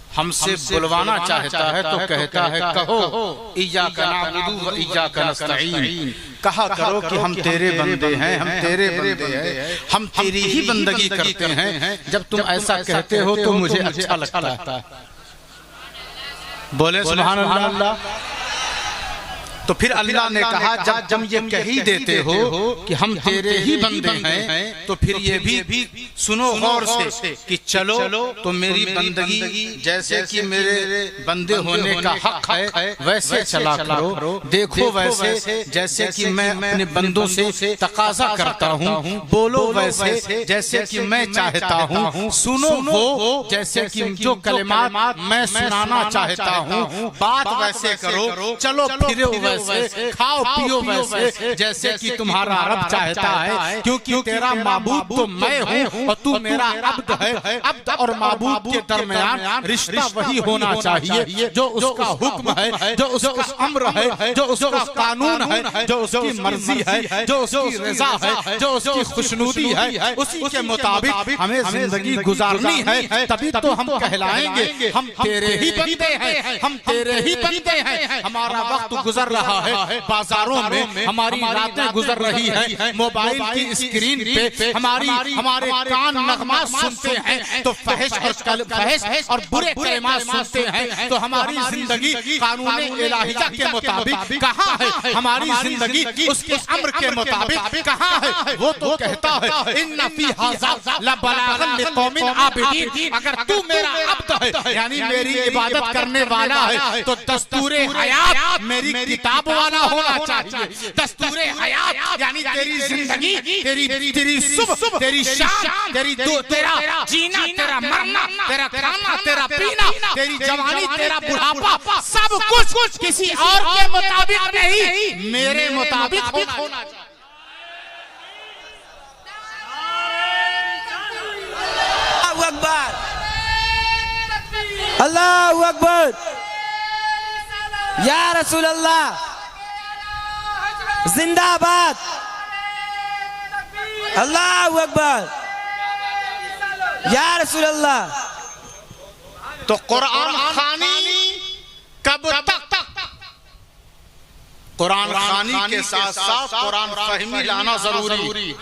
हमसे बुलवाना चाहता है तो कहता है कहो इय्याका नअबुदु व इय्याका नस्तईन, कहा करो कि हम तेरे बंदे हैं, हम तेरे बंदे हैं, हम तेरी ही बंदगी करते हैं। जब तुम ऐसा कहते हो तो मुझे अच्छा लगता है। बोले सुभान अल्लाह। तो फिर अल्लाह ने कहा जब ये कह ही देते हो कि हम तेरे ही बंदे हैं तो फिर ये भी सुनो गौर से कि चलो तो मेरी बंदगी जैसे कि मेरे बंदे होने का हक है वैसे चला करो। देखो वैसे जैसे कि मैं अपने बंदों से तकाजा करता हूँ, बोलो वैसे जैसे कि मैं चाहता हूँ, सुनो वो जैसे कि जो कलिमात मैं सुनाना चाहता हूँ, बात वैसे करो, चलो फिरो वैसे, खाओ पियो वैसे जैसे कि तुम्हारा रब चाहता है, क्योंकि तेरा माबूद तो मैं हूँ और तू मेरा अब्द है। अब्द और माबूद के दरमियान रिश्ता वही होना चाहिए जो उसका हुक्म है, जो उसका अम्र है, जो उसका कानून है, जो उसकी मर्जी है, जो उसकी रजा है, जो उसकी खुशनुदी है, उसी के मुताबिक हमें जिंदगी गुजारनी है। तभी तो हम कहलाएंगे हम तेरे ही बंदे हैं, हम तेरे ही बंदे हैं। हमारा वक्त गुजर रहा है, बाजारों में हमारी रातें गुजर रही है, मोबाइल की स्क्रीन पे हमारे कान नगमा सुनते हैं तो फहश और बुरे कलिमात सुनते हैं। तो हमारी जिंदगी कानून इलाहिया के मुताबिक कहाँ है? हमारी जिंदगी उसके अम्र के मुताबिक कहाँ है? वो तो कहता है इन्ना फी हाज़ा लबलागन लिक़ौमिन आबिदीन। अगर तू मेरा अब्द है यानी मेरी इबादत करने वाला है तो दस्तूरे हयात मेरी किताब वाला होना चाहिए। दस्तूरे हयात यानी तेरी जिंदगी, तेरी सुबह, तेरी शाम, तेरा जीना, तेरा मरना, तेरा खाना, तेरा पीना, तेरी जवानी, तेरा बुढ़ापा, सब कुछ किसी और के मुताबिक नहीं, मेरे मुताबिक होना चाहिए। अल्लाहु अकबर, अल्लाहु अकबर, या रसूल अल्लाह जिंदाबाद, अल्लाहु अकबर, या रसूल अल्लाह। तो कुरान खानी कब तक? कुरान खानी के साथ साथ कुरान फहमी लाना जरूरी।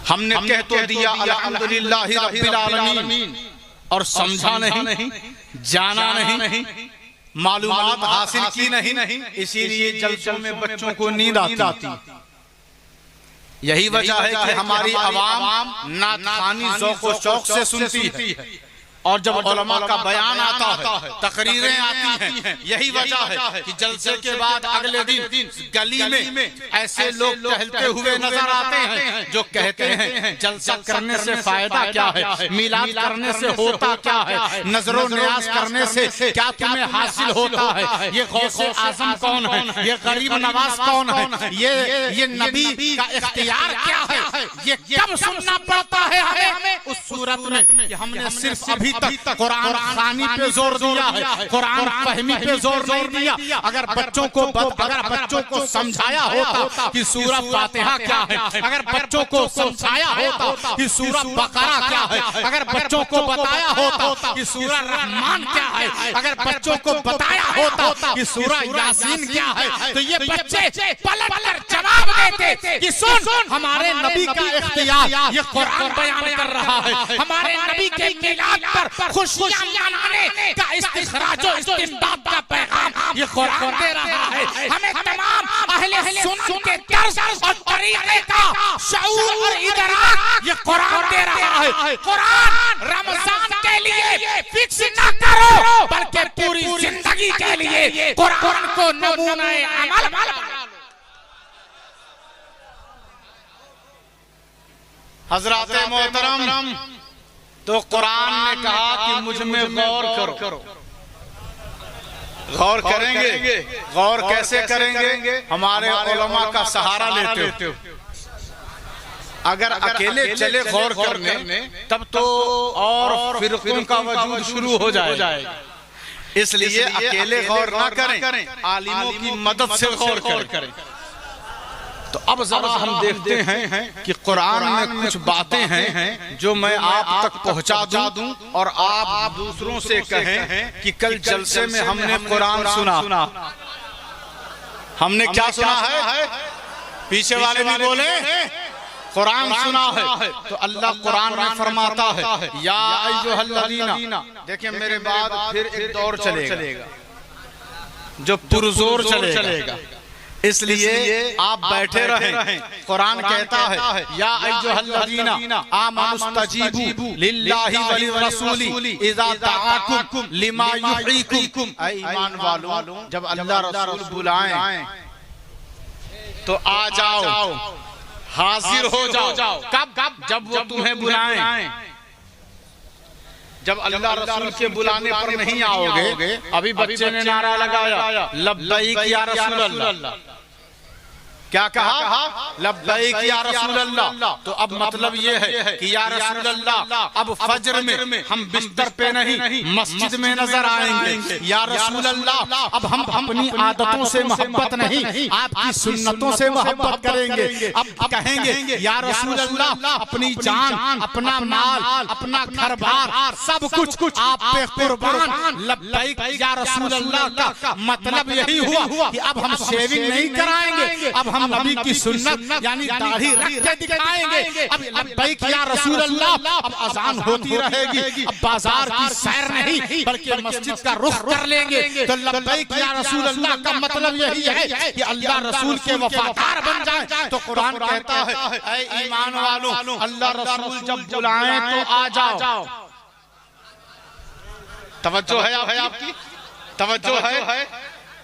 हमने कह तो दिया अल्हम्दुलिल्लाहि रब्बिल आलमीन और समझा नहीं, जाना नहीं, मालूमात हासिल की नहीं, इसीलिए जलसों में बच्चों को नींद आती। यही वजह है कि हमारी आवाम नात खानी ज़ौक़ व शौक़ से सुनती है और जब उलमा का बयान आता है, तकरीरें आती हैं, यही वजह है कि जलसे के बाद अगले दिन गली में ऐसे लोग टहलते हुए नजर आते हैं जो कहते हैं जलसा करने से फायदा क्या है, मिलाद करने से होता क्या है, नजरो न्याज करने से क्या तुम्हें हासिल होता है, ये गौसे आजम कौन है, ये गरीब नवाज कौन है, ये नबी का इख्तियार क्या है, ये कब सुनना पड़ता है हमें उस सूरत में कि हमने सिर्फ अभी तक कुरान खानी पे जोर दिया है, कुरान फहमी पे जोर नहीं दिया। अगर बच्चों को समझाया होता कि सूरह फातिहा क्या है, अगर बच्चों को समझाया होता कि सूरह बकरा क्या है, अगर बच्चों को बताया होता कि सूरह रहमान क्या है, अगर बच्चों को बताया होता कि सूरह यासीन क्या है, तो ये बच्चे पलट कर जवाब देते कि सुन हमारे नबी का इख्तियार ये कुरान बयान कर रहा है, हमारे नबी के मिलाद पर खुशियां मनाने का इस्तिखराज और इस्तिंबात का पैगाम ये कुरान दे रहा है। हमें तमाम अहले सुन्नत के दर्स और तरीके का शऊर और इदराक ये कुरान दे रहा है। कुरान रमजान के लिए फिक्स न करो बल्कि पूरी जिंदगी के लिए कुरान को नमूना अमल बना लो। हज़रात मोहतरम, तो कुरान ने कहा कि मुझ में गौर करो। गौर करेंगे, गौर कैसे करेंगे? हमारे उलमा का सहारा लेते हो। अगर अकेले चले गौर करने तब तो और फिरकों का वजूद शुरू हो जाएगा। इसलिए अकेले गौर ना करें, आलिमों की मदद से गौर करें। तो अब जरा हम देखते हैं कि कुरान में कुछ बातें हैं जो मैं आप तक पहुंचा दूं और आप दूसरों से कहें कि कल जलसे में हमने कुरान सुना। हमने क्या सुना है? पीछे वाले भी बोले कुरान सुना है। तो अल्लाह कुरान में फरमाता है या अय्युहल्लज़ीना। देखिए मेरे बाद फिर एक दौर चलेगा जो पुरजोर चलेगा, इसलिए आप बैठे रहें। कुरान कहता है या अय्युहल्लज़ीना आमनुस्तजीबू लिल्लाहि व लिर्रसूली इज़ा दआकुम लिमा युहयीकुम। ऐ ईमान वालों, जब अल्लाह रसूल बुलाएं तो आ जाओ, हाजिर हो जाओ। कब? जब वो तुम्हें बुलाएं। जब अल्लाह रसूल के बुलाने पर नहीं आओगे, अभी बच्चे ने नारा लगाया लब्बैक या रसूल अल्लाह। क्या कहा? लब्बैक या रसूल अल्लाह। तो अब मतलब ये है कि या रसूल अल्लाह, अब फजर में हम बिस्तर पे नहीं मस्जिद में नजर आएंगे। या रसूल अल्लाह, अब हम अपनी आदतों से मोहब्बत नहीं आपकी सुन्नतों से मोहब्बत करेंगे। अब कहेंगे या रसूल अल्लाह, अपनी जान, अपना माल, अपना घर बार सब कुछ आप पे कुर्बान। लब्बैक या रसूल अल्लाह का मतलब यही हुआ कि अब हम शेविंग नहीं कराएंगे, अब हम नबी की सुन्नत यानी दाढ़ी रख के दिखाएंगे। अब लब्बैक या रसूल अल्लाह, अब अजान होती रहेगी, अब बाजार की सैर नहीं बल्कि मस्जिद का रुख कर लेंगे। तो लब्बैक या रसूल अल्लाह का मतलब यही है कि अल्लाह रसूल के वफादार बन जाएं। तो कुरान कहता है ऐ ईमान वालों, अल्लाह रसूल जब बुलाएं तो आ जाओ। तवज्जो है आपकी? तवज्जो है?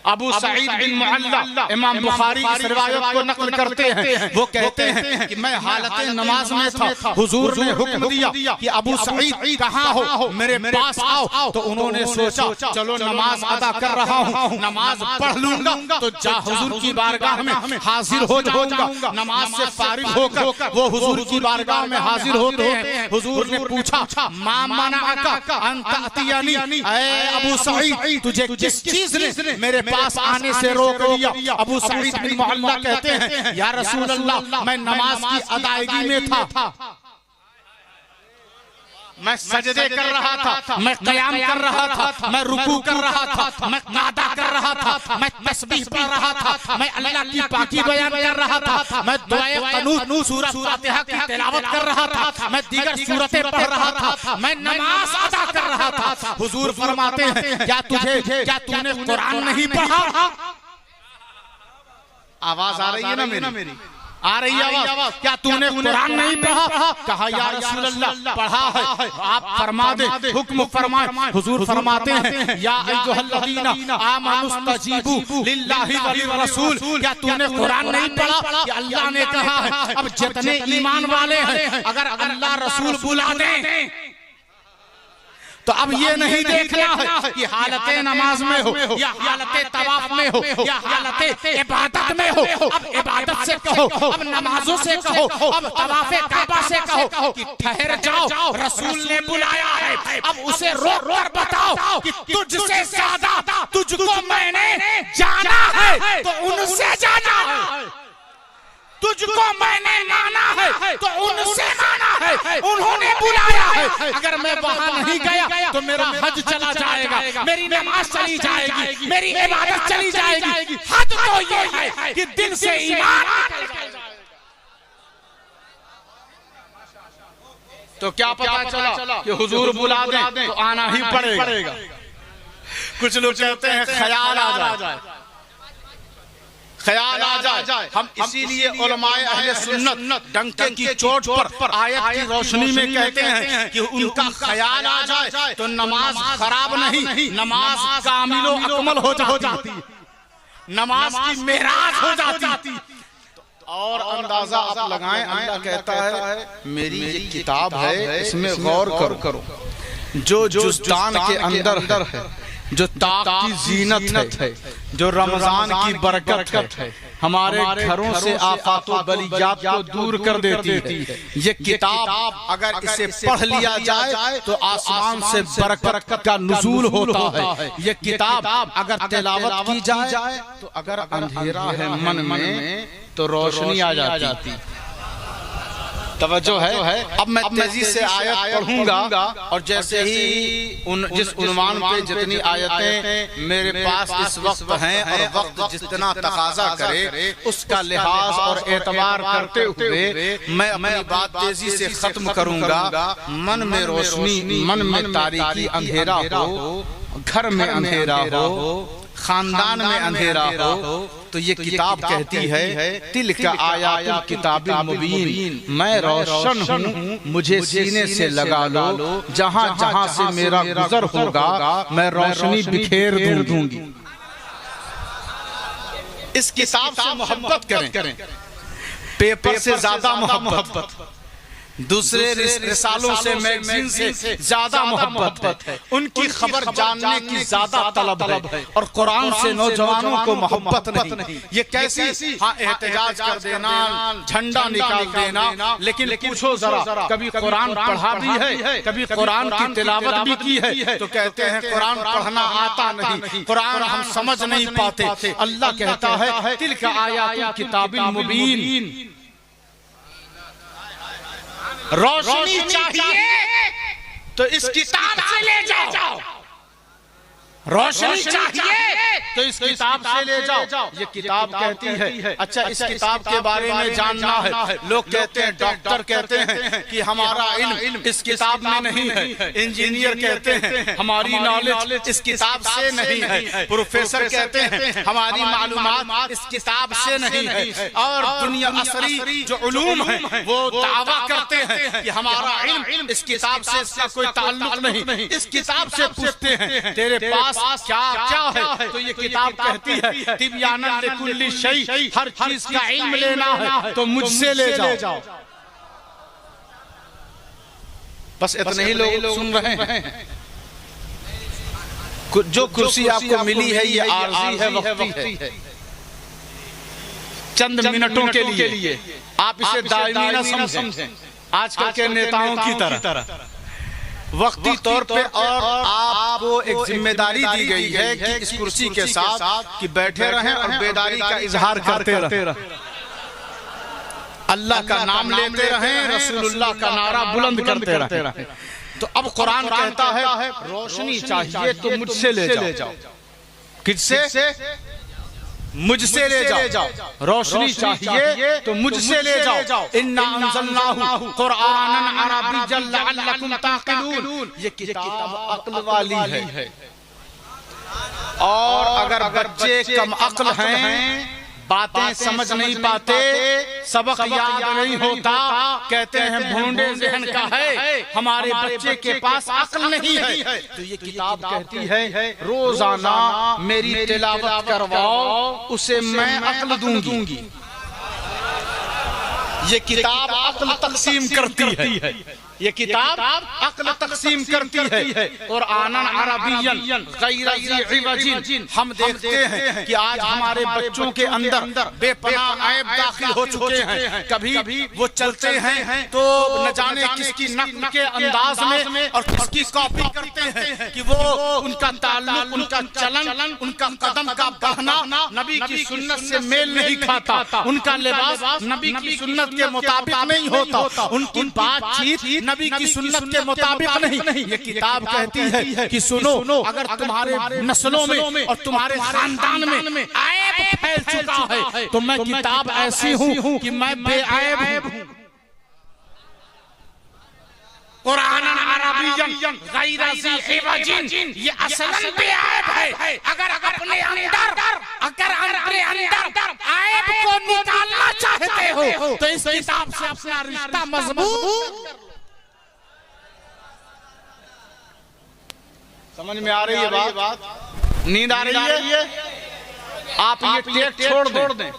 अबू सईद बिन मुअल्ला इमाम बुखारी इस रिवायत को नकल करते हैं। वो कहते हैं कि मैं हालत नमाज में था, हुजूर ने हुक्म दिया कि अबू सईद कहाँ हो, मेरे पास आओ। तो उन्होंने सोचा चलो नमाज अदा कर रहा हूँ, नमाज पढ़ लूंगा तो जा हुजूर की बारगाह में हाजिर हो जाऊंगा। नमाज से फारिग होकर वो हुजूर की बारगाह में हाजिर होते हैं। हुजूर ने पूछा मा मनाअका अन तातियानी, ऐ अबू सईद तुझे किस चीज ने मेरे पास आने से रोक दिया? अबू सईद बिन मुअल्ला कहते हैं या रसूल अल्लाह, मैं नमाज की अदायगी में था, मैं सजदे कर रहा था, मैं क़याम कर रहा था, मैं रुकू कर रहा था, मैं नादा कर रहा था, मैं तस्बीह पढ़ रहा था, मैं अल्लाह की पाकी बयान कर रहा था, मैं दुआए क़ुनूत सूरह फातिहा की तिलावत कर रहा था, मैं दीगर सूरतें पढ़ रहा था, मैं नमाज अदा कर रहा था। हुजूर फरमाते हैं क्या तूने कुरान नहीं पढ़ा? आवाज आ रही है ना मेरी? आ रही आवाज? क्या तूने कुरान नहीं पढ़ा? कहा या रसूल अल्लाह पढ़ा है। आप फरमा दे, हुक्म फरमाए। हुजूर फरमाते हैं या अय्युहल्लज़ीना आमनुस्तजीबू लिल्लाहि व लिर्रसूल। क्या तूने कुरान नहीं पढ़ा कि अल्लाह ने कहा है अब जितने ईमान वाले हैं अगर अल्लाह रसूल बुला दें तो अब ये नहीं देखना है कि हालत नमाज में हो या हालत तवाफ में हो या हालत इबादत में हो। अब इबादत से कहो, अब नमाजों से कहो, अब तवाफे काबा से कहो कि ठहर जाओ, रसूल ने बुलाया है। अब उसे रोक कर बताओ कि तुझसे ज्यादा तुझको मैंने जाना है तो उनसे जाना है, तुझको मैंने माना है तो उनसे माना है। उन्होंने बुलाया है, अगर मैं वहां नहीं गया तो मेरा हज चला जाएगा, मेरी नमाज चली जाएगी, मेरी इबादत चली जाएगी। हज तो ये है कि दिल से ईमान। तो क्या पता चला कि हुजूर बुला दें तो आना ही पड़ेगा। कुछ लोग कहते हैं ख्याल आ जाए, ख्याल आ जाए। हम इसीलिए उलमाए अहले सुन्नत डंके की चोट पर आयत की रोशनी में कहते हैं कि उनका ख्याल आ जाए तो नमाज खराब नहीं, नमाज कामिलो अकमल हो जाती, नमाज की मेराज हो जाती। और अंदाजा आप लगाएं, अल्लाह कहता है मेरी ये किताब है इसमें गौर करो, जो जुस्तान के अंदर है, जो ताक की जीनत है, जो रमजान की बरकत है, हमारे घरों से आफातों बलियात को दूर कर देती है। ये किताब अगर इसे पढ़ लिया जाए तो आसमान से बरकत का नुज़ूल होता है। ये किताब अगर तिलावत की जाए तो अगर अंधेरा है मन में तो रोशनी आ जाती। तवज्जो है। अब मैं तेजी से आयत पढ़ूंगा और जैसे ही जिस उन्वान पे जितनी आयतें मेरे पास इस वक्त हैं और वक्त जितना तकाजा करे उसका लिहाज और एतबार करते हुए मैं अपनी बात तेजी से खत्म करूंगा। मन में रोशनी, मन में तारीकी, अंधेरा हो, घर में अंधेरा हो, खानदान में अंधेरा हो, तो ये किताब कहती है तिल का आयातुल किताबिल मुबीन, मैं रोशन हूँ, मुझे सीने से लगा लो, जहाँ जहाँ से मेरा गुजर होगा मैं रोशनी बिखेर दूंगी। इस किताब से मोहब्बत करें, पेपर से ज्यादा मोहब्बत, दूसरे रिसालों से, मैगजीन से ज्यादा मोहब्बत है, उनकी खबर जानने की ज्यादा तलब है, और कुरान से नौजवानों को मोहब्बत नहीं। ये कैसी? हाँ, एहतजाज कर देना, झंडा निकाल देना, लेकिन पूछो जरा कभी कुरान पढ़ा भी है, कभी कुरान की तिलावत भी की है? तो कहते हैं कुरान पढ़ना आता नहीं, कुरान हम समझ नहीं पाते। अल्लाह कहता है तिलका आयातुल किताबिल मुबीन, रोशनी चाहिए तो इस किताब से ले जाओ, रोशनी चाहिए तो इस किताब से ले जाओ। ये किताब कहती है। अच्छा, इस किताब के बारे में जानना है। लोग कहते हैं, डॉक्टर कहते हैं कि हमारा इल्म इस किताब में नहीं है, इंजीनियर कहते हैं हमारी नॉलेज इस किताब से नहीं है, प्रोफेसर कहते हैं हमारी मालूमात इस किताब से नहीं है, और दुनिया असरी जो उलूम है वो दावा करते हैं कि हमारा इल्म इस किताब से इसका कोई ताल्लुक नहीं। इस किताब से पूछते हैं तेरे पास क्या क्या है? तो ये किताब कहती है तिब्यानन लिकुल्ली शै, हर चीज का इल्म लेना है तो मुझसे ले जाओ। बस इतने ही लोग सुन रहे हैं। जो कुर्सी आपको मिली है ये आर्जी है, वक्ती है, चंद मिनटों के लिए। आप इसे दायमी न समझें आजकल के नेताओं की तरह, वक्ती तौर पे। और आपको एक जिम्मेदारी दी गई है कि इस कुर्सी के साथ कि बैठे रहें और बेदारी का इजहार करते रहें, अल्लाह का नाम लेते रहें, रसूलुल्लाह का नारा बुलंद करते रहें। तो अब कुरान कहता है रोशनी चाहिए तो मुझसे ले जाओ। किससे? मुझसे ले जाओ। रोशनी चाहिए तो मुझसे ले जाओ। इन्ना अंज़लनाहु कुरआनन अरबिय्यन लअल्लकुम ताक़िलून, ये किताब अक्ल वाली है। और अगर बच्चे कम अक्ल हैं, बातें समझ नहीं पाते, सबक याद नहीं होता, कहते हैं भोंडे ज़हन का है, हमारे बच्चे के पास अक्ल नहीं है, तो ये किताब कहती है रोजाना मेरी तिलावत करवाओ, उसे मैं अक्ल दूंगी। ये किताब अक्ल तकसीम करती है, ये किताब अक्ल तकसीम करती है। और आनन अरबियन गैर ज़ी इवजिन, हम देखते हैं कि आज हमारे बच्चों के अंदर बेपनाह ऐब दाखिल हो चुके हैं। कभी वो चलते हैं तो न जाने किसकी नक्ल के अंदाज में और किसकी कॉपी करते हैं कि वो उनका ताल्लुक, उनका चलन, उनका कदम का बढ़ना नबी की सुन्नत से मेल नहीं खाता, उनका लिबास नबी की सुन्नत के मुताबिक नहीं होता, उनकी बातचीत नबी की सुन्नत के मुताबिक नहीं। ये किताब कहती है कि सुनो, अगर तुम्हारे नस्लों में और तुम्हारे खानदान में ऐब फैल चुका है तो मैं किताब ऐसी हूँ कि मैं बेऐब हूँ। कुरानन अरबियन गैर ज़ी इवजिन, ये असलन बेऐब है। अगर अपने अंदर ऐब को निकालना चाहते हो तो इस किताब से अपना रिश्ता मजबूत। समझ में आ रही है बात? नींद आ रही है? आप ये टेक छोड़ दें,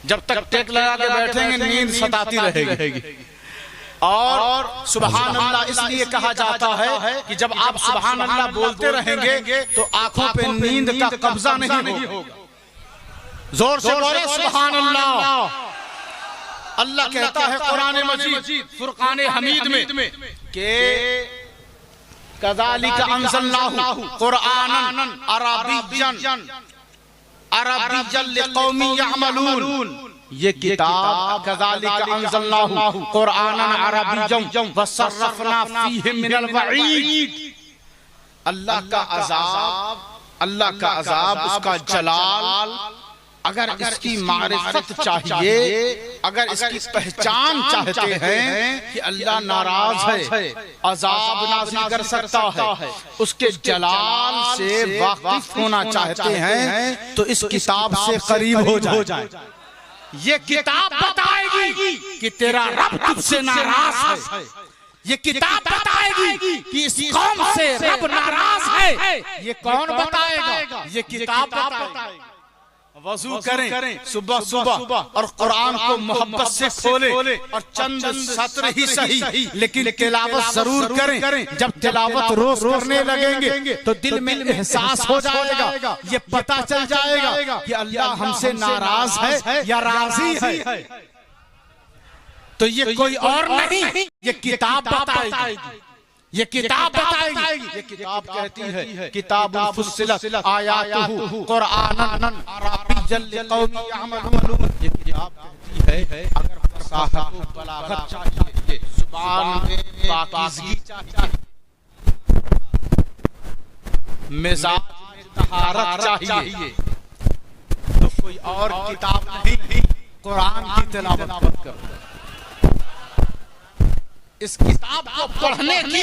जब तक टेक लगा के बैठेंगे नींद सताती रहेगी। और सुबहान अल्लाह इसलिए कहा जाता है कि जब आप सुबहान अल्लाह बोलते रहेंगे तो आंखों पे नींद का कब्जा नहीं होगा। जोर से बोले सुबहान अल्लाह। अल्लाह कहता है कुरान मजीद फुरकान हमीद में के कज़ालिका अंज़लनाहु कुरआनन अरबिय्यन लिक़ौमिन यअमलून, ये किताब कज़ालिका अंज़लनाहु क़ुरआनन अरबिय्यन वसर्रफ़ना फ़ीहि मिनल वईद। अल्लाह का अज़ाब, उसका जलाल, अगर इसकी मारिफत चाहिए, अगर इसकी पहचान चाहते हैं कि अल्लाह नाराज है, अज़ाब नाज़िल कर सकता है, उसके जलाल से वाकिफ होना चाहते हैं तो इस किताब से करीब हो जाए। ये किताब बताएगी कि तेरा रब तुझसे नाराज है। ये किताब बताएगी कि इस कौम से रब नाराज है। ये कौन बताएगा? ये किताब बताएगी। वज़ू करें सुबह सुबह और कुरान को मोहब्बत से खोले और चंद सत्र ही सही लेकिन तिलावत जरूर करें। जब तिलावत रोज करने लगेंगे तो दिल में एहसास हो जाएगा, ये पता चल जाएगा कि अल्लाह हमसे नाराज है या राजी है। तो ये कोई और नहीं, ये किताब बताएगी। ये किताब बताएगी। ये किताब कहती है किताबुल फुस्सिलत आयातुहु क़ुरआनन अरबिय्यन लिक़ौमिन यअमलून। ये किताब कहती है अगर फसाहत व बलागत चाहिए, ज़ुबान में पाकीज़गी चाहिए, मिजाज में तहारत चाहिए, तो कोई और किताब नहीं, कुरान की तिलावत करो। इस किताब को पढ़ने की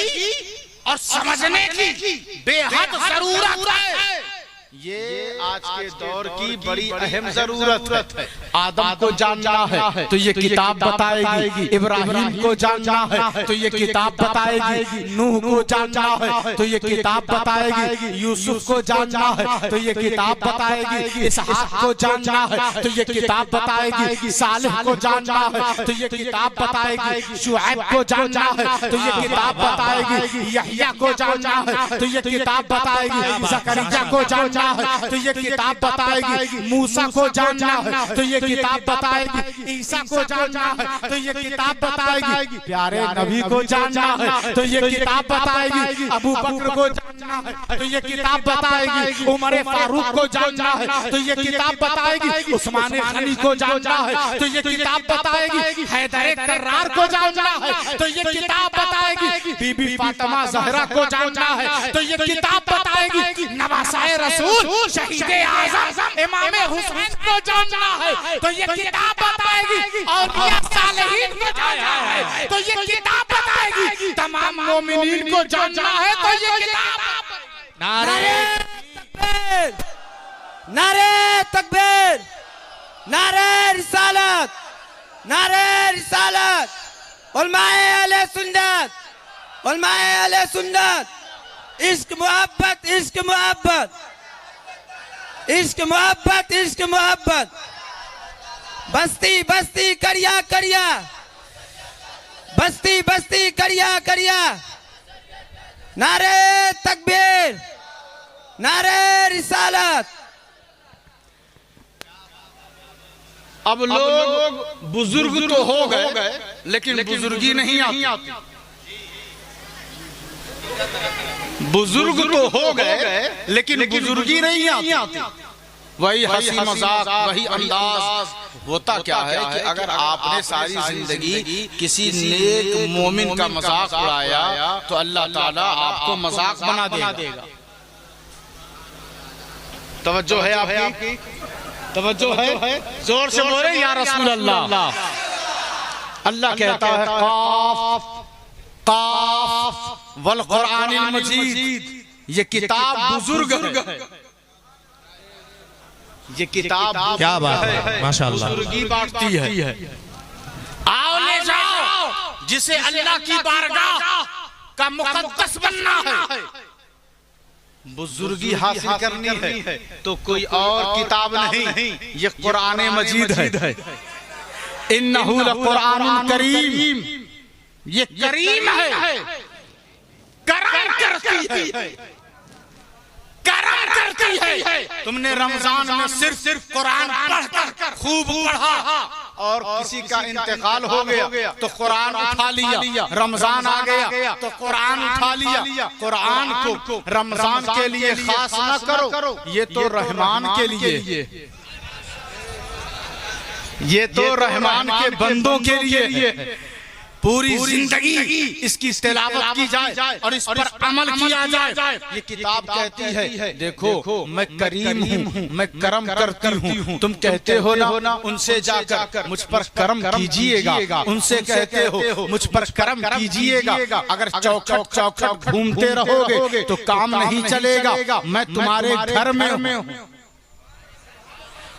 और समझने की बेहद जरूरत है। ये आज के दौर की बड़ी अहम जरूरत है। आदम को जानना है तो ये किताब बताएगी, इब्राहिम को जानना है तो ये किताब बताएगी, नूह को जानना है तो ये किताब बताएगी, यूसुफ को जानना है तो ये किताब बताएगी, इसहाक को जानना है तो ये किताब बताएगी, सालेह को जानना है तो ये किताब बताएगी, शुएब को जानना है तो ये किताब बताएगी, यहया को जानना है तो ये किताब बताएगी, ज़करिया को जानना है तो ये किताब बताएगी, मूसा को जानना है तो ये किताब बताएगी, ईसा को जानना है तो ये किताब बताएगी, प्यारे नबी को जानना है तो ये किताब बताएगी, अबू बकर को जानना है तो ये किताब बताएगी, उमर फारूक को जानना है तो ये किताब बताएगी, उस्मान गनी को जानना है तो ये किताब बताएगी, हैदर कर्रार को जानना है तो ये किताब बताएगी, बीबी फातिमा ज़हरा को जानना है तो ये किताब बताएगी, नवासाए रसूल शहीद आज़म इमाम हुसैन को जानना है तो ये किताब बताएगी, और सालेहीन को जानना है तो ये किताब बताएगी, तमाम मोमिनीन को जानना है तो ये किताब। नारे तकबीर, नारे तकबीर, नारे रिसालत, नारे रिसालत, उलमाए अहले सुन्नत, उलमाए अहले सुन्नत, इश्क मोहब्बत, इश्क मोहब्बत, इश्क मोहब्बत, इश्क मोहब्बत, बस्ती बस्ती करिया करिया, बस्ती बस्ती करिया करिया, नारे तकबीर, नारे रिसालत। अब लोग बुजुर्ग तो हो गए लेकिन बुजुर्गी नहीं आती। बुजुर्ग तो हो गए लेकिन बुजुर्गी नहीं आती। वही हंसी मजाक, वही अंदाज। होता क्या है कि अगर आपने सारी जिंदगी किसी नेक मोमिन का मजाक उड़ाया तो अल्लाह ताला आपको मजाक बना देगा। तवज्जो है आपकी? तवज्जो है? जोर से बोले या रसूल अल्लाह। अल्लाह कहता है काफ काफ वल कुरानिल मजीद, ये किताब बुजुर्ग है। ये किताब क्या बात है, माशाअल्लाह, बुजुर्गी बांटती है। आओ ले जाओ, जिसे अल्लाह की बारगाह का मुकद्दस बनना है, बुजुर्गी हासिल करनी है तो कोई और किताब नहीं, ये कुरान मजीद है। इन्नहु लकुरानुन करीम, ये करीम है, करम करती है, करम करती है। तुमने रमजान में सिर्फ कुरान पढ़कर खूब पढ़ा और किसी का इंतकाल हो गया तो कुरान उठा लिया, रमजान आ गया तो कुरान उठा लिया। कुरान को रमजान के लिए खास न करो, ये तो रहमान के लिए। ये तो रहमान के बंदों के लिए है। पूरी जिंदगी इसकी तिलावत की जाए और इस पर अमल किया जाए। ये किताब कहती है देखो मैं करीम हूँ, मैं करम करती हूँ। तुम कहते हो ना उनसे जाकर मुझ पर करम कीजिएगा, उनसे कहते हो मुझ पर करम कीजिएगा। अगर चौखट चौखट घूमते रहोगे तो काम नहीं चलेगा। मैं तुम्हारे घर में हूँ,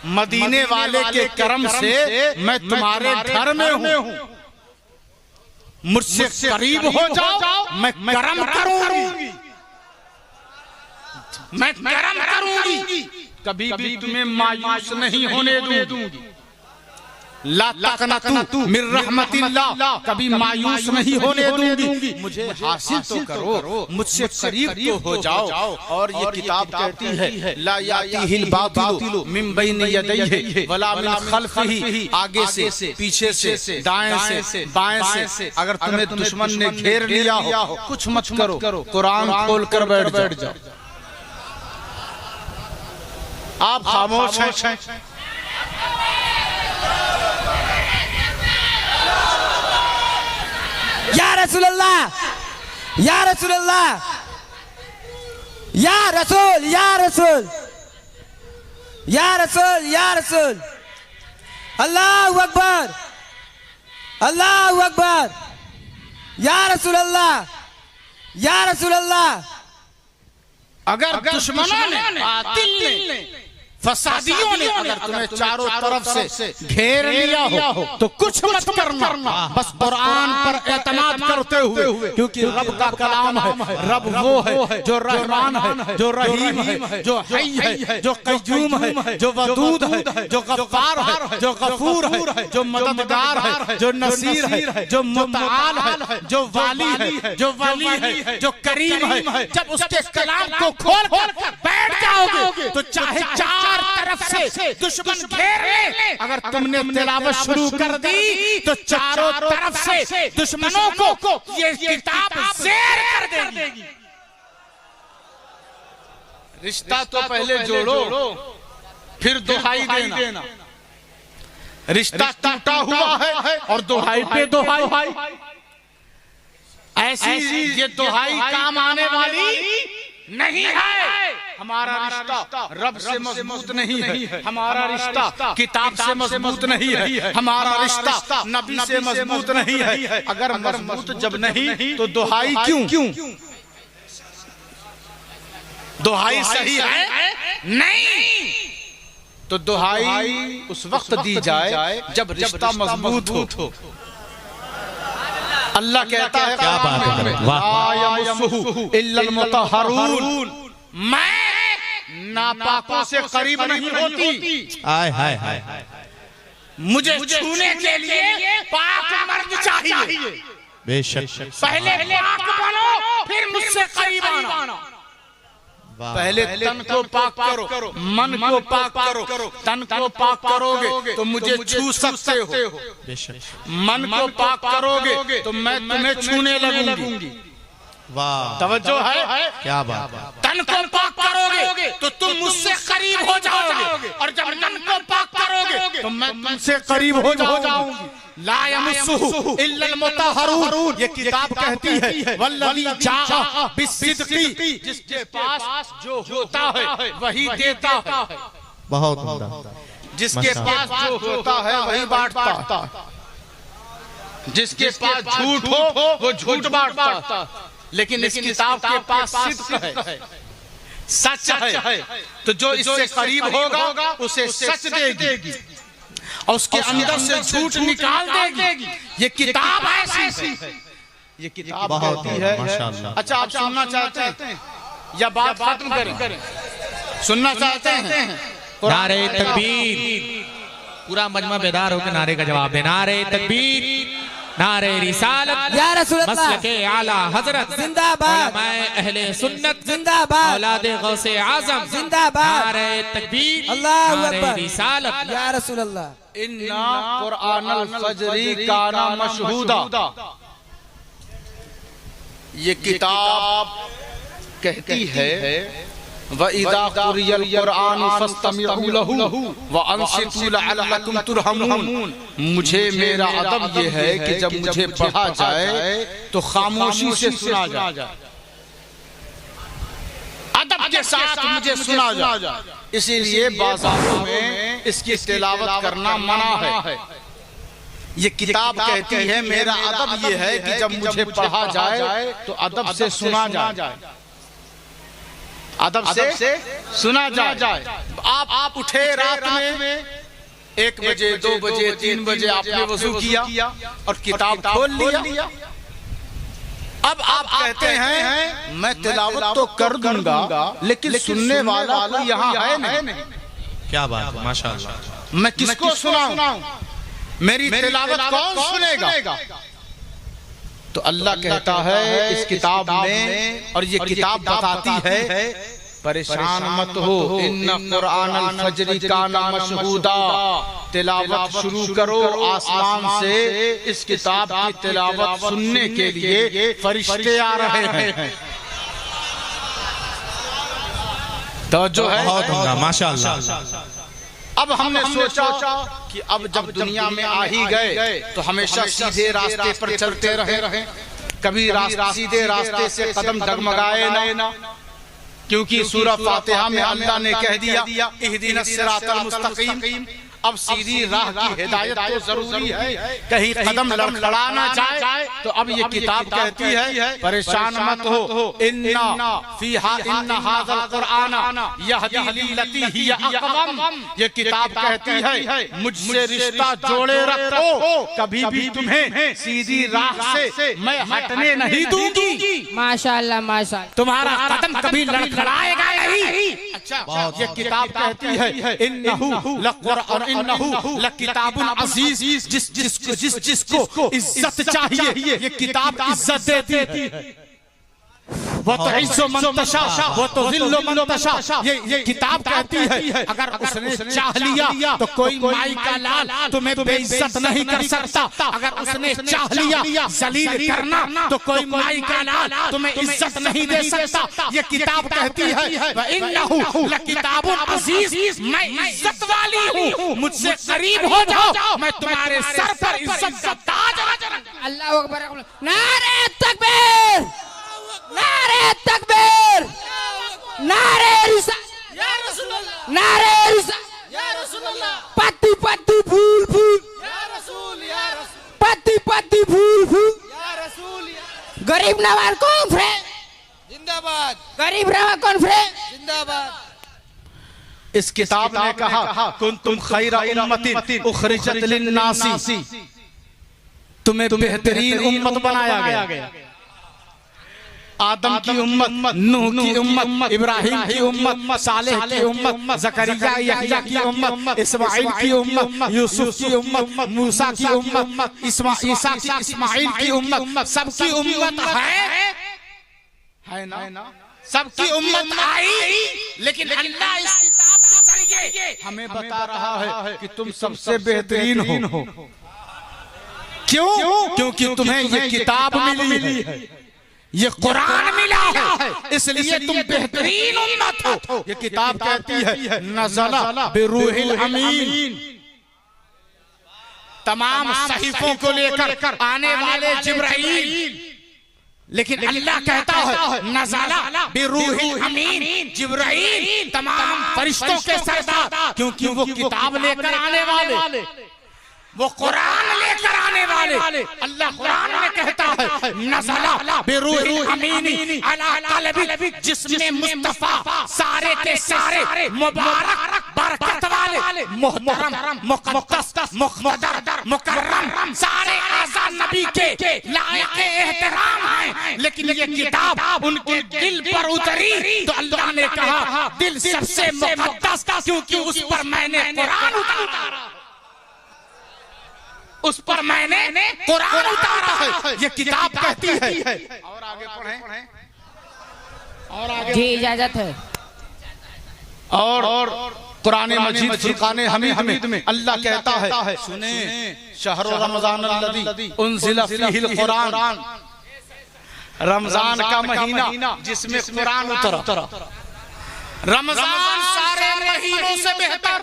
मदीने वाले के करम से मैं तुम्हारे घर में हूँ। मुझसे करीब हो जाओ, मैं करम करूंगी, मैं करम करूंगी, कभी भी तुम्हें मायूस नहीं होने दूंगी। ला तकनतु मिन रहमतिल्लाह, कभी मायूस नहीं होने दूंगी। मुझे हासिल तो करो, मुझसे करीब तो हो जाओ। और ये किताब कहती है ला यातीहिल बातिलु मिन बैनि यदैहि वला मिन खल्फिही, आगे से, पीछे से, दाएं से, बाएं से। अगर तुम्हें दुश्मन ने घेर लिया हो कुछ मत करो, कुरान खोल कर बैठ जाओ। आप खामोश हैं। या रसूल अल्लाह, या रसूल अल्लाह, या रसूल, या रसूल, या रसूल, या रसूल। अल्लाहु अकबर, अल्लाहु अकबर। या रसूल अल्लाह, या रसूल अल्लाह। अगर दुश्मनों ने, बातिल ने, फसादियों ने अगर तुम्हें चारों तरफ से घेर लिया हो तो कुछ मत करना, बस कुरान पर एतमाद करते हुए, क्योंकि रब का कलाम है। रब वो है जो रहमान है, जो रहीम है, जो हई है, जो कय्यूम है, जो वदूद है, जो गफ्फार है, जो गफूर है, जो मददगार है, जो नसीर है, जो मुतआल है, जो वाली है, जो वली है, जो करीम है। जब उसके कलाम को खोल कर बैठ जाओगे तो चाहे चार तरफ से दुश्मन घेर ले, अगर तुमने तिलावत शुरू कर दी तो चारों तरफ से दुश्मनों को ये किताब ज़ेर कर देगी। रिश्ता तो पहले जोड़ो, फिर दुहाई देना। रिश्ता टूटा हुआ है और दुहाई पे दुहाई, ऐसी ये दुहाई काम आने वाली नहीं है। हमारा रिश्ता रब से मजबूत नहीं है, हमारा रिश्ता किताब से मजबूत नहीं है, हमारा रिश्ता नबी से मजबूत नहीं है। अगर मजबूत जब नहीं तो दुहाई क्यों? दुहाई सही है नहीं तो दुहाई उस वक्त दी जाए जब रिश्ता मजबूत हो। अल्लाह कहता है क्या बात है, वाह। इल्लल मुतहहरून, मैं नापाकों से करीब नहीं होती। हाय हाय हाय, मुझे छूने के लिए पाक मर्द चाहिए। बेशक, पहले पाक बनो फिर मुझसे करीब आना। पहले तन को पाक करो, मन को पाक करो। तन को पाक करोगे तो मुझे छू सकते हो, मन को पाक करोगे तो मैं तुम्हें छूने लगूंगी। वाह, तवज्जो है, क्या बात है। तन को पाक करोगे तो तुम मुझसे करीब हो जाओगे, और जब मन को पाक करोगे तो मैं तुमसे करीब हो जाऊंगी। ला यमस्सुहु इल्लल मुतहहरून, ये किताब कहती है वल्लज़ी जाअ बिस्सिद्क़ी, जिसके पास जो होता है वही देता है। बहुत उम्दा। जिसके पास जो होता है वही बांटता, जिसके पास झूठ हो वो झूठ बांटता। लेकिन इस किताब के पास सिद्क़ है, सच है, तो जो इससे करीब होगा उसे सच देगी और उसके अंदर से झूठ निकाल देगी। ये किताब ऐसी है, ये किताब बहुत कहती है। माशाअल्लाह। अच्छा, आप सुनना चाहते हैं या बात खत्म करें? सुनना चाहते हैं? नारे तकबीर, पूरा मजमा बेदार होकर नारे का जवाब दे। नारे तकबीर, नारे रिसालत, या रसूल अल्लाह, मसलके आला हजरत जिंदाबाद, उलमाए अहले सुन्नत जिंदाबाद, औलादे गौसे आजम जिंदाबाद। नारे तकबीर, अल्लाहु नारे अकबर, रिसालत। या रसूल अल्लाह। इन्ना कुरानल फजरी काना मशहूदा, ये किताब कहती है व इज़ा क़ुरियल क़ुरआन फस्तमिऊ लहू व अंसितू लअल्लकुम तुरहमून। मुझे मेरा अदब ये है कि जब मुझे पढ़ा जाए तो खामोशी से सुना जाए, अदब के साथ मुझे सुना जाए। इसीलिए बाजारों में इसकी तिलावत करना मना है। ये किताब कहती है मेरा अदब ये है कि जब मुझे पढ़ा जाए तो अदब से सुना जाए, अदब से सुना जाए। आप उठे रात में 1 बजे 2 बजे 3 बजे आपने वज़ू किया और किताब खोल लिया। अब आप कहते हैं मैं तिलावत तो कर दूंगा लेकिन सुनने वाला कोई यहाँ है नहीं। क्या बात है, माशाअल्लाह। मैं किसको सुनाऊं? मेरी तिलावत कौन सुनेगा? तो अल्लाह कहता है इस किताब में, और ये किताब बताती है परेशान मत हो, इन्ना क़ुरआनल फज्री काना मशहूदा। तिलावत शुरू करो, आसमान से इस किताब की तिलावत सुनने के लिए फरिश्ते आ रहे हैं। तो जो है बहुत होगा, माशाअल्लाह। अब हमने सोचा कि अब जब दुनिया में आ ही गए तो हमेशा सीधे रास्ते पर चलते रहे, कभी सीधे रास्ते से कदम डगमगाए ना, क्योंकि सूरह फातिहा में अल्लाह ने कह दिया इहदिनस सिरातल मुस्तकीम। अब सीधी राह की हिदायत तो जरूरी है, कहीं कदम लड़खड़ाना जाए तो अब ये किताब कहती है परेशान मत हो, इन्ना हाज़ल क़ुरआन यहदी लिल्लती हिय अक़वम। ये किताब कहती है मुझसे रिश्ता जोड़े रखो, कभी भी तुम्हें सीधी राह से मैं हटने नहीं दूंगी। माशाअल्लाह माशाअल्लाह। तुम्हारा कदम कभी लड़खड़ाएगा नहीं। अच्छा, ये किताब कहती है इन्नहु लक़ुरआन इन्नहु लकिताबुन अज़ीज़। जिसको इज्जत चाहिए ये किताब इज्जत देती है। वो तो इज्जो मंतशा वो तो ज़िल्लो मंतशा। ये किताब कहती है अगर उसने चाह लिया तो कोई माई का लाल तुम्हें बेइज्जत नहीं कर सकता। अगर उसने चाह लिया जलील करना तो कोई माई का लाल तुम्हें इज्जत नहीं दे सकता। ये किताब कहती है व इन्नहु लकिताबुन अज़ीज़, मैं इज्जत वाली हूँ, मुझसे करीब हो जाओ, मैं तुम्हारे सर पर इज्जत का ताज रखूंगा। अल्लाहु अकबर। नारे तकबीर, नारे तकबीर, नारे रिसालत या रसूलल्लाह, नारे रिसालत या रसूलल्लाह। पत्ती पत्ती फूल फूल या रसूल, या रसूल। पत्ती पत्ती फूल फूल या रसूल, या। गरीब नवाज कॉन्फ्रेंस जिंदाबाद, गरीब नवाज कॉन्फ्रेंस जिंदाबाद। इस किताब ने कहा कुंतुम खैरा उम्मतिन उखरिजत लिन्नासी, तुम्हें बेहतरीन उम्मत बनाया गया। आदम की उम्मत, नूह की उम्मत, इब्राहिम की उम्मत, सालेह की उम्मत, ज़करिया यहया की उम्मत, इस्माइल की उम्मत, यूसुफ की उम्मत, मूसा की उम्मत, ईसा की इस्माइल की उम्मत, सबकी उम्मत है ना? सबकी उम्मत आई, लेकिन अल्लाह इस किताब के जरिए हमें बता रहा है कि तुम सबसे बेहतरीन हो। क्यों? क्योंकि तुम्हें ये किताब मिली है, ये कुरान मिला है, इसलिए तुम बेहतरीन उम्मत हो। ये किताब कहती है नज़ला बिरूहिल अमीन, तमाम सहीफों को लेकर आने वाले जिब्राइल। लेकिन अल्लाह कहता है नज़ला बिरूहिल अमीन, जिब्राइल तमाम फरिश्तों के सरदार, क्योंकि वो किताब लेकर आने वाले, वो कुरान लेकर आने वाले। अल्लाह कुरान में कहता है नज़ला बिरूहिल अमीन अला क़ल्बिक, जिसमें मुस्तफ़ा सारे के सारे मुबारक बरकत वाले, मुहतरम, मुक़द्दस, मुक़द्दर, मुकर्रम सारे आज़ा नबी के लायक एहतराम हैं। लेकिन ये किताब उनके दिल पर उतरी तो अल्लाह ने कहा दिल सबसे मुक़द्दस, क्योंकि उस पर मैंने कुरान उतारा, उस पर मैंने कुरान उतारा है। ये किताब कहती है। और आगे पढ़ें, और आगे जी इजाजत है। और कुरान मजीद फुरकान हमीद में अल्लाह कहता है सुने शहर रमजान अल्लज़ी उन्ज़िला फ़ीहिल कुरान, रमजान का महीना जिसमें कुरान उतरा। रमजान सारे महीनों से बेहतर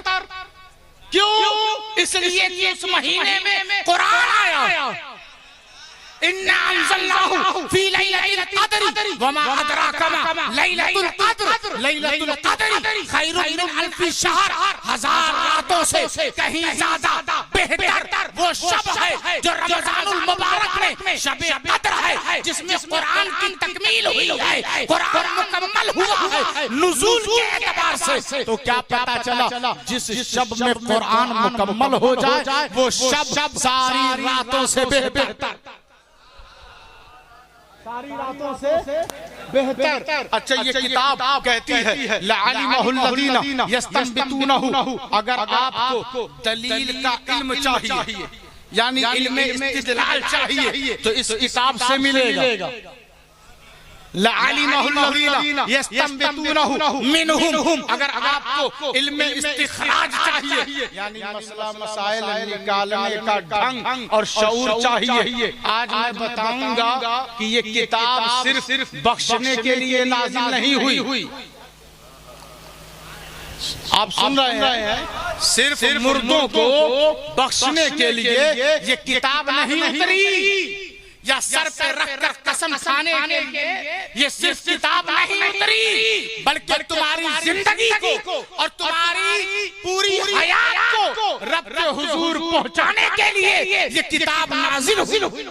क्यों? इसलिए कि उस महीने में कुरान आया। इन्ना अंज़लनाहु फी लैलतिल क़द्र वमा अदराका मा लैलतुल क़द्र। लैलतुल क़द्र खैरुम मिन अल्फि शहर, हजार रातों से कहीं ज्यादा बेहतर वो शब है जो रमजानुल मुबारक में शब क़द्र है, जिसमें कुरान की तकमील हुई है, कुरान मुकम्मल हुआ है नुज़ूल के एतबार से। तो क्या पता चला जिस शब में कुरान मुकम्मल हो जाए वो शब सारी रातों से बेहतर, सारी रातों से बेहतर। अच्छा, ये किताब कहती है लअलिमहुल्लज़ीना यस्तंबितूनहु, अगर आपको दलील का इल्म चाहिए यानी इल्म इस्तिदलाल चाहिए तो इस किताब से मिलेगा। लअलिमहुल्लज़ीना यस्तंबितूनहु मिनहुम, अगर आपको इल्म इस्तिखराज चाहिए यानी मसला मसाइल निकालने का ढंग और शऊर चाहिए। आज मैं बताऊंगा कि ये किताब सिर्फ बख्शने के लिए नाज़िल नहीं हुई। आप सुन रहे हैं, सिर्फ मुर्दों को बख्शने के लिए ये किताब नहीं उतरी, या सर पे रखकर कसम खाने के लिए ये सिर्फ किताब नहीं उतरी, बल्कि तुम्हारी जिंदगी को और तुम्हारी पूरी हयात को रब के हुजूर पहुंचाने के लिए ये किताब नाज़िल हुई।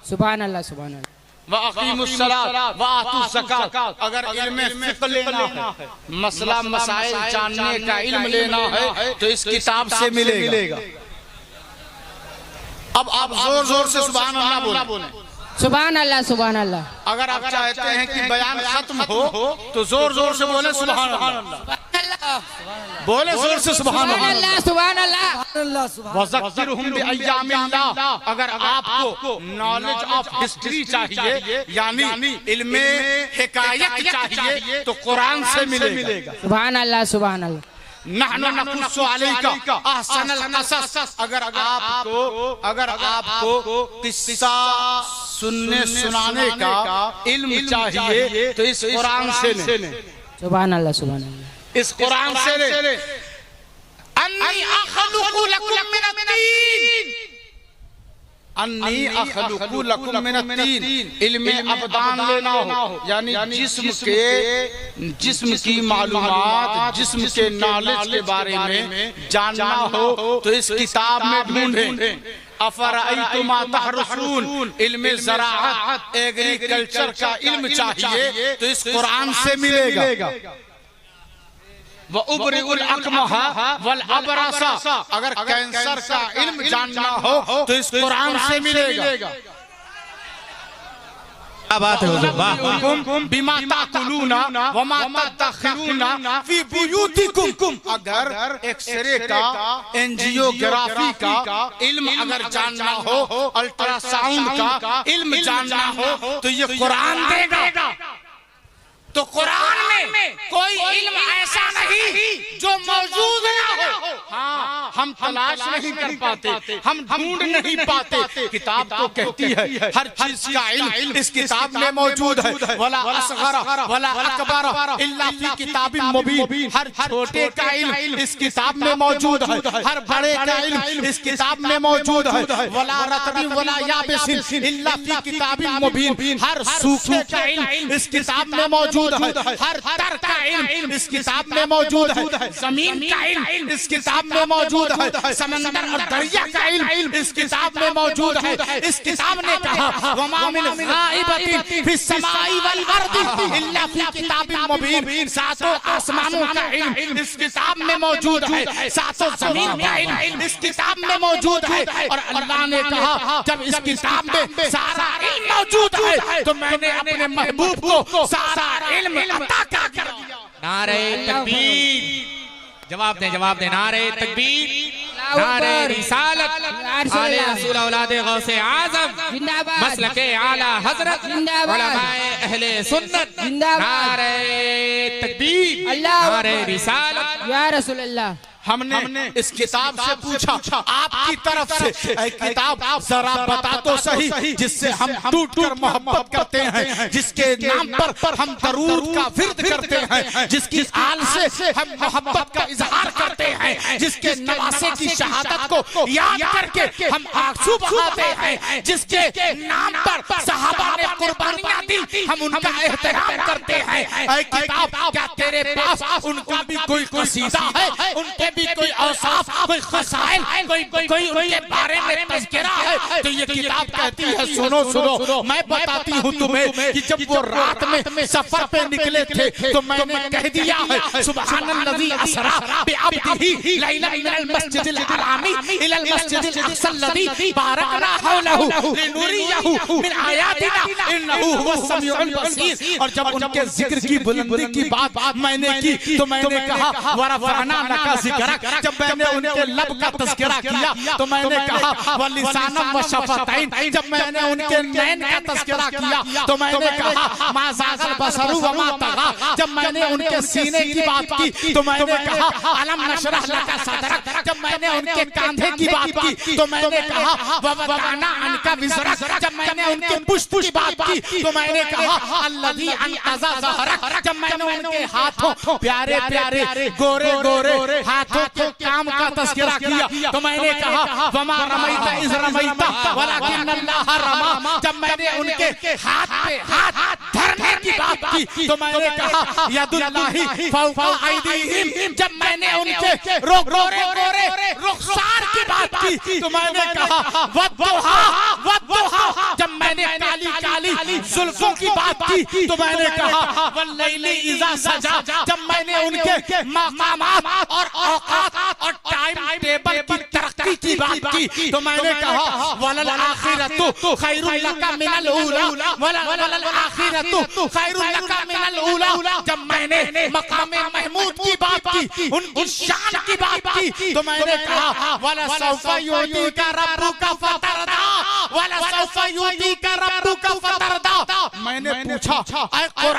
सुभान अल्लाह, सुभान अल्लाह। वअक़ीमुस्सलात वआतुज़ ज़कात, अगर इल्म फ़िक़्ह लेना है, मसला मसाइल जानने का इल्म लेना है तो इस किताब से मिलेगा। अब आप जोर जोर से सुभान अल्लाह बोलें। सुभान अल्लाह, सुभान अल्लाह। अगर आप चाहते हैं कि बयान खत्म हो तो जोर जोर से बोले सुभान अल्लाह, बोले जोर से सुभान अल्लाह, सुभान अल्लाह। वज़क्किरहुम बिअय्यामिल्लाह, अगर आपको नॉलेज ऑफ हिस्ट्री चाहिए यानी इल्मे हिकायत चाहिए तो कुरान से मिलेगा। सुभान अल्लाह, सुभान अल्लाह। नहनु नक़ुस्सु अलैका अहसनल क़सस, अगर आपको किस्सा सुनने सुनाने का इल्म चाहिए तो इस कुरान से लें। सुभान अल्लाह, सुभान अल्लाह। इस कुरान से लें। अन्नी अख़लुक़ु लकुम मिनत-तीन, अन्नी अख़लुक़ु लकुम मिनत-तीन, इल्म अबदान लेना हो यानी जिस्म की मालूमात, जिस्म के नॉलेज के बारे में जानना हो तो इस किताब में ढूंढें। अफ़रअयतुम मा तहरुसून, इल्म ज़राअत एग्रीकल्चर का इल्म चाहिए तो इस कुरान से मिलेगा। व उबरिउल अकमहा वल अबरसा, अगर कैंसर का इल्म जानना हो तो इस कुरान से मिलेगा। क्या बात है हुजूर, वाह। बिमा ताकुलूना व मा तदखिरूना फी बुयूतिकुम, अगर एक्सरे का एंजियोग्राफी का इल्म अगर जानना हो, अल्ट्रासाउंड का इल्म जानना हो तो ये कुरान देगा। तो कुरान में कोई इल्म ऐसा नहीं जो मौजूद ना हो। हाँ, हम तलाश नहीं कर पाते, हम ढूंढ नहीं पाते। किताब तो कहती है हर चीज का इल्म इस किताब में मौजूद है। वला असग़र वला अकबर इल्ला फी किताबिन मुबीन, हर छोटे का इल्म इस किताब में मौजूद है, हर बड़े का इल्म इस किताब में मौजूद है। वला रतबिन वला याबिसिन इल्ला फी किताबिन मुबीन, हर सूखे का इल्म इस किताब में मौजूद है, हर तर का इल्म इस किताब में मौजूद है, जमीन का इल्म इस किताब में मौजूद है, समंदर और दरिया का इल्म इस किताब में मौजूद है। इस किताब ने कहा वमा मिन गाइबतिन फिस समाई वल अर्द इल्ला फी किताबिन मुबीन, सातों आसमानों का इल्म इस किताब में मौजूद है, सातों जमीन का इल्म इस किताब में मौजूद है। और अल्लाह ने कहा जब इस किताब में सारा इल्म मौजूद है तो मैंने अपने महबूब को सारा इल्म अता कर दिया। नारे तकबीर, जवाब दे नारे तकबीर, नारे रिसालत, आले रसूल औलाद गौसे आज़म जिंदाबाद, मसलके आला हजरत जिंदाबाद, उलमाए अहले सुन्नत जिंदाबाद, नारे तकबीर, अल्लाह नारे रिसालत, या रसूल अल्लाह। हमने इस किताब से पूछा, आपकी तरफ से ऐ किताब जरा बता तो सही, जिससे हम टूट कर मोहब्बत करते हैं, जिसके नाम पर हम दरूद का विर्द करते हैं, जिसकी आल से हम मोहब्बत का इजहार करते हैं, जिसके नवासे की शहादत को याद करके हम आंसू बहाते हैं, जिसके नाम पर सहाबा ने कुर्बानियां दी, हम उनका एहतराम करते हैं। ऐ किताब, क्या तेरे पास उनका भी कोई कसीदा है, उनके भी कोई औसाफ, कोई खसाइल, कोई उनके बारे में तज़किरा है? तो ये किताब कहती है सुनो सुनो, मैं बताती हूँ तुम्हें कि जब वो रात में सफर पे निकले थे तो मैंने कह दिया है सुब्हानल्लज़ी असरा बिअब्दिही लैलन मिनल मस्जिदिल हरामी इलल मस्जिदिल अक़सल्लज़ी बारकना हौलहु लिनुरियहु मिन आयातिना इन्नहु हुवस समीउल बसीर। और जब उनके जिक्र की बुलंदी की बात मैंने की तो मैंने कहा वरफ़अना लका ज़िक्रक। जब मैंने उनके लब का तज़किरा किया तो मैंने कहा वलिसानम व शफ़तैन। जब मैंने उनके नैन का तज़किरा किया तो मैंने कहा मा ज़ाग़ल बसरु व मा तग़ा। जब मैंने उनके सीने की बात की तो मैंने कहा अलम नशरह लका सदरक। जब मैंने उनके कंधे की बात की तो मैंने कहा व वदअना अन्का विज़रक। जब मैंने उनके पुष्प की बात की तो मैंने कहा अल्लज़ी अनक़ज़ा ज़हरक। जब मैंने उनके हाथों प्यारे प्यारे गोरे गोरे हाथों के काम का तज़किरा किया तो मैंने कहा वमा रमैता इज़ रमैता वलाकिन्नल्लाह रमा। जब मैंने उनके हाथ पे हाथ धरने की बात की तो मैंने कहा यदुल्लाहि फौक़ा ऐदीहिम। जब मैंने उनके गोरे गोरे रुखसार की बात की तो मैंने कहा वद्दुहा वद्दुहा। जब मैंने काली काली जुल्फों की बात की तो मैंने कहा वल्लैलि इज़ा सजा। जब मैंने उनके मकामात और औकात और टाइम टेबल की तरक्की की बात की तो मैंने कहा वलल आखिरतु खैरुल लका मिनल ऊला वलल आखिरतु खैरुल लका मिनल ऊला। जब मैंने मकामे महमूद की बात की, उनकी शान की बात की तो मैंने कहा वला सौफा युतीका रब्बुका फतरदा वला सौफा युतीका रब्बुका फतरदा। मैंने पूछा ऐ कुरान